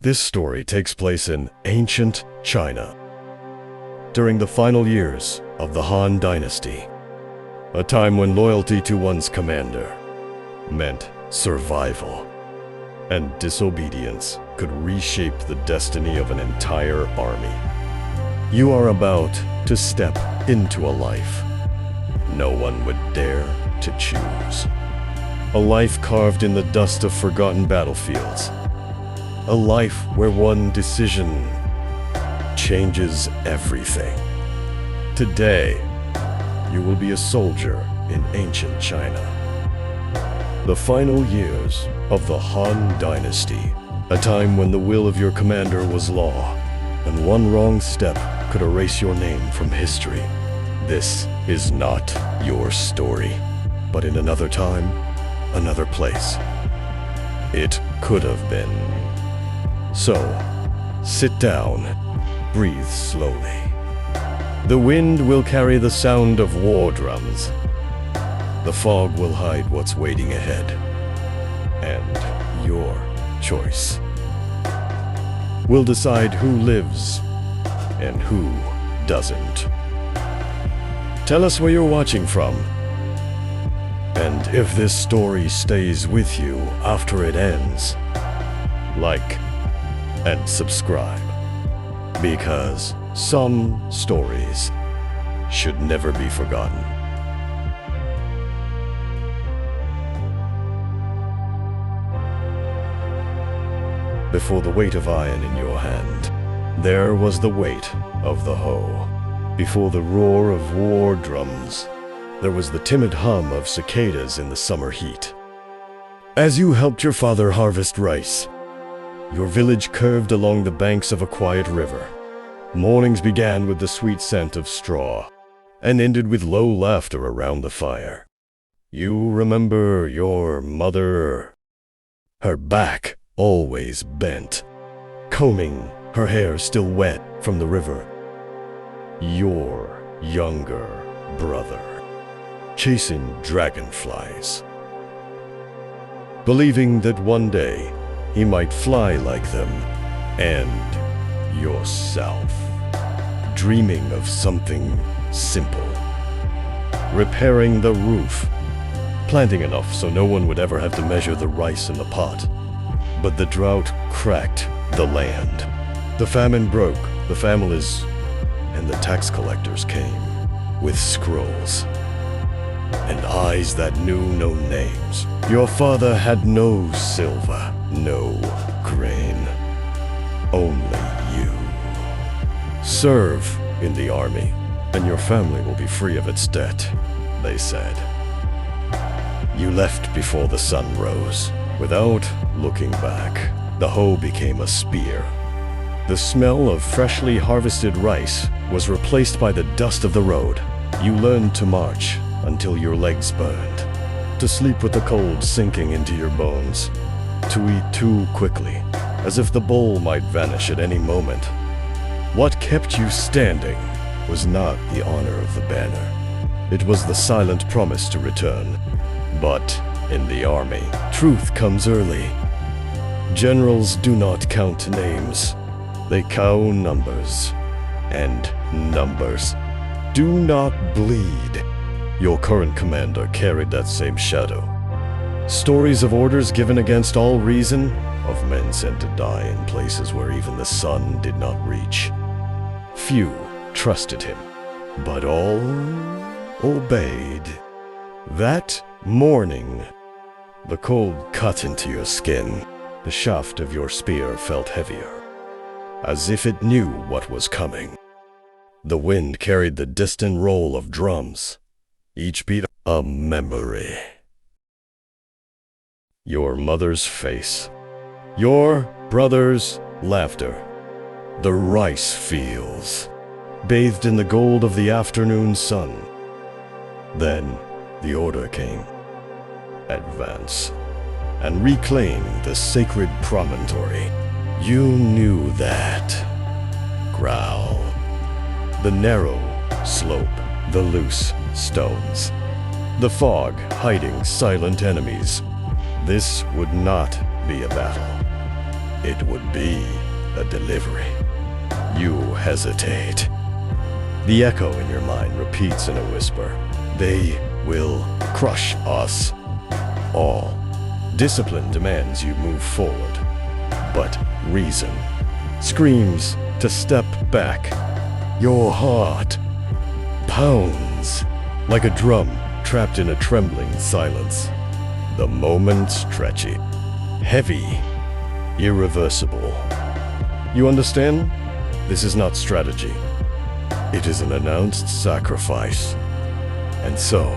This story takes place in ancient China, during the final years of the Han Dynasty, a time when loyalty to one's commander meant survival, and disobedience could reshape the destiny of an entire army. You are about to step into a life no one would dare to choose. A life carved in the dust of forgotten battlefields. A life where one decision changes everything. Today, you will be a soldier in ancient China. The final years of the Han Dynasty, a time when the will of your commander was law, and one wrong step could erase your name from history. This is not your story, but in another time, another place, it could have been. So, sit down, breathe slowly. The wind will carry the sound of war drums. The fog will hide what's waiting ahead. And your choice will decide who lives and who doesn't. Tell us where you're watching from. And if this story stays with you after it ends, like and subscribe. Because some stories should never be forgotten. Before the weight of iron in your hand, there was the weight of the hoe. Before the roar of war drums, there was the timid hum of cicadas in the summer heat. As you helped your father harvest rice, your village curved along the banks of a quiet river. Mornings began with the sweet scent of straw and ended with low laughter around the fire. You remember your mother, her back always bent, combing her hair still wet from the river. Your younger brother, chasing dragonflies, believing that one day he might fly like them, and yourself, dreaming of something simple, repairing the roof, planting enough so no one would ever have to measure the rice in the pot. But the drought cracked the land. The famine broke the families, and the tax collectors came with scrolls and eyes that knew no names. Your father had no silver, no grain, only you. Serve in the army, and your family will be free of its debt, they said. You left before the sun rose. Without looking back, the hoe became a spear. The smell of freshly harvested rice was replaced by the dust of the road. You learned to march until your legs burned, to sleep with the cold sinking into your bones, to eat too quickly, as if the bowl might vanish at any moment. What kept you standing was not the honor of the banner. It was the silent promise to return. But in the army, truth comes early. Generals do not count names. They count numbers. And numbers do not bleed. Your current commander carried that same shadow. Stories of orders given against all reason, of men sent to die in places where even the sun did not reach. Few trusted him, but all obeyed. That morning, the cold cut into your skin. The shaft of your spear felt heavier, as if it knew what was coming. The wind carried the distant roll of drums, each beat a memory. Your mother's face, your brother's laughter, the rice fields, bathed in the gold of the afternoon sun. Then the order came. Advance and reclaim the sacred promontory. You knew that. Growl. The narrow slope, the loose stones, the fog hiding silent enemies. This would not be a battle. it would be a delivery. You hesitate. The echo in your mind repeats in a whisper. They will crush us all. Discipline demands you move forward, but reason screams to step back. Your heart pounds like a drum trapped in a trembling silence. The moment stretchy, heavy, irreversible. You understand? This is not strategy. It is an announced sacrifice. And so,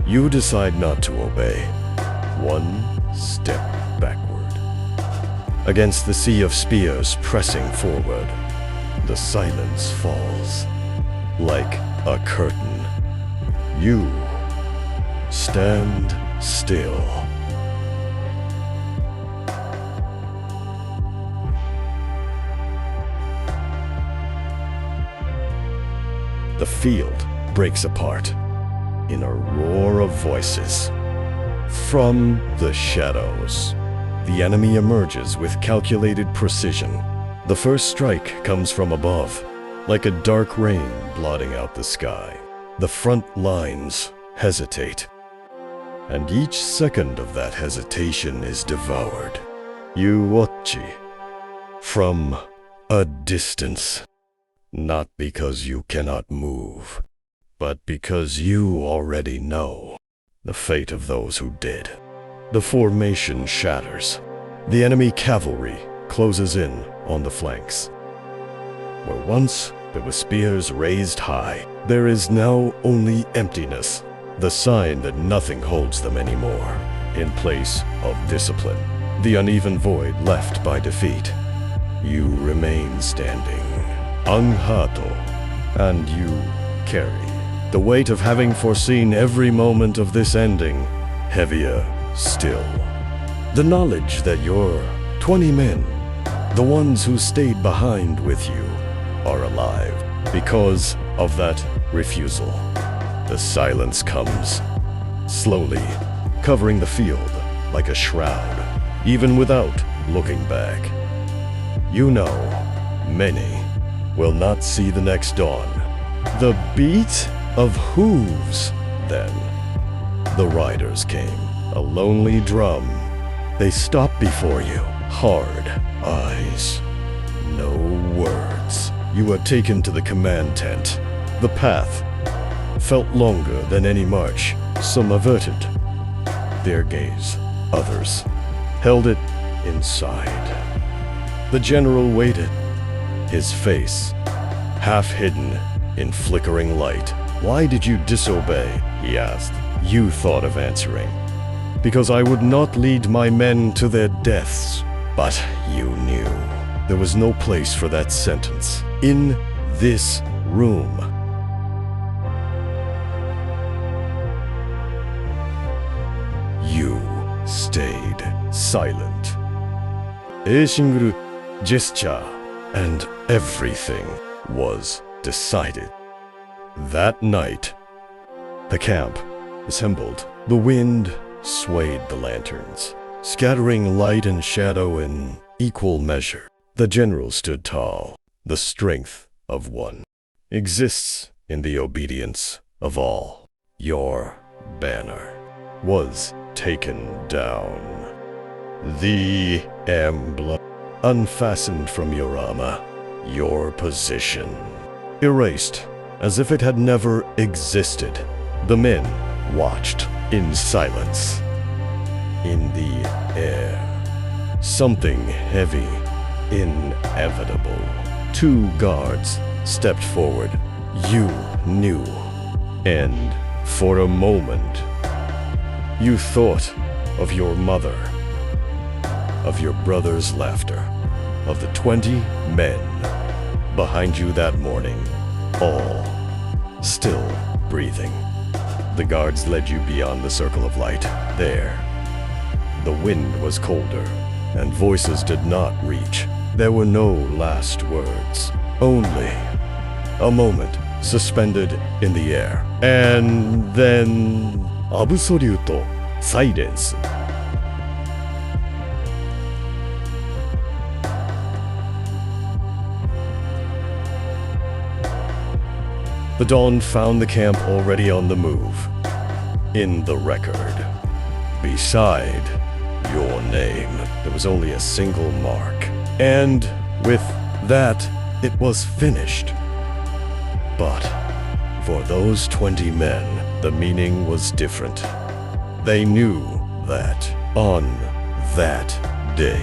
you decide not to obey. One step backward. Against the sea of spears pressing forward, the silence falls like a curtain. You stand still. The field breaks apart in a roar of voices. From the shadows, the enemy emerges with calculated precision. The first strike comes from above, like a dark rain blotting out the sky. The front lines hesitate, and each second of that hesitation is devoured. You watch from a distance, not because you cannot move, but because you already know the fate of those who did. The formation shatters. The enemy cavalry closes in on the flanks. Where once there were spears raised high, there is now only emptiness, the sign that nothing holds them anymore. In place of discipline, the uneven void left by defeat, you remain standing, unhato, and you carry the weight of having foreseen every moment of this ending, heavier still. The knowledge that your 20 men, the ones who stayed behind with you, are alive because of that refusal. The silence comes, slowly, covering the field like a shroud, even without looking back. You know, many will not see the next dawn. The beat of hooves, then. The riders came, a lonely drum. They stopped before you, hard eyes, no words. You are taken to the command tent. The path felt longer than any march. Some averted their gaze. Others held it inside. The general waited, his face half hidden in flickering light. "Why did you disobey?" he asked. You thought of answering. "Because I would not lead my men to their deaths." But you knew there was no place for that sentence in this room. You stayed silent. A single gesture, and everything was decided. That night, the camp assembled. The wind swayed the lanterns, scattering light and shadow in equal measure. The general stood tall. The strength of one exists in the obedience of all. Your banner was taken down. The emblem unfastened from your armor. Your position erased as if it had never existed. The men watched in silence. In the air, something heavy, inevitable. Two guards stepped forward. You knew. And for a moment, you thought of your mother, of your brother's laughter, of the 20 men behind you that morning, all still breathing. The guards led you beyond the circle of light. There, the wind was colder, and voices did not reach. There were no last words, only a moment suspended in the air. And then, absolute silence. The dawn found the camp already on the move. In the record, beside your name, there was only a single mark. And with that, it was finished. But for those 20 men, the meaning was different. They knew that on that day,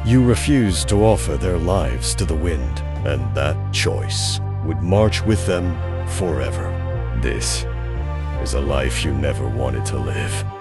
you refused to offer their lives to the wind, and that choice would march with them forever. This is a life you never wanted to live.